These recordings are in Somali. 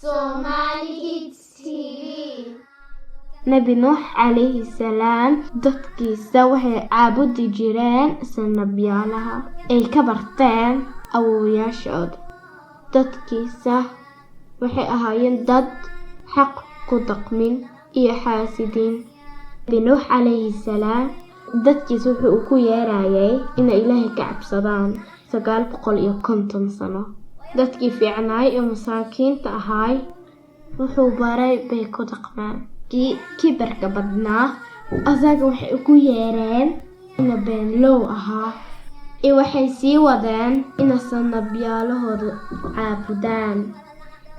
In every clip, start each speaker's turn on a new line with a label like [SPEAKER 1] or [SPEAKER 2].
[SPEAKER 1] Somali Kids TV.
[SPEAKER 2] Nabi Nuux calayhi salaam dadkiisa waxay caabudi jireen sanabyaalaha ay ka barteen awoowayaashood. Dadkiisa waxay ahaayeen dad xaq ku dhaqmin iyo xaasidiin. Nabi Nuux calayhi salaam dadkiisa wuxuu ku yeerayay inay Ilaahay ka cabsadaan 950 sano. Dadkii fiicnaay ee masaakiinta ahaay wuxuu baray bay ku dhaqmaan. Kibarka badnaa asaga waxay ku yeereen ina been low ahaa ee waxay sii wadeen ina sanabyaalahooda caabudaan.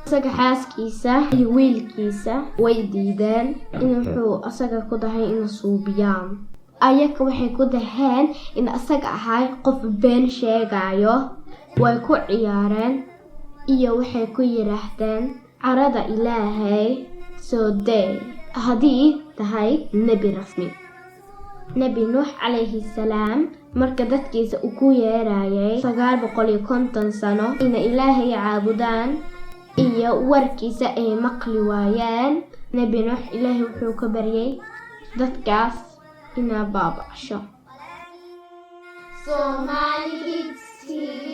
[SPEAKER 2] Asaga xaaskiisa iyo wiilkiisa way diideen inuu asaga ku dahay ina suubiyaan. Ayaga waxay ku daheen in asaga ahay qof been sheegayo. Way ku ciyaareen iyo waxay ku yiraahdeen carada Ilaahay soo day haddii tahay nabi rasmi. Nabi Nuux calayhi salaam marka dadkiisa uu ku yeerayay 950 sano ina Ilaahay caabudaan iyo warkiisa ay maqli waayeen. Nabi Nuux Ilaahay wuxuu ka baryay dadkaas ina baabasho.
[SPEAKER 1] Somali Kids TV.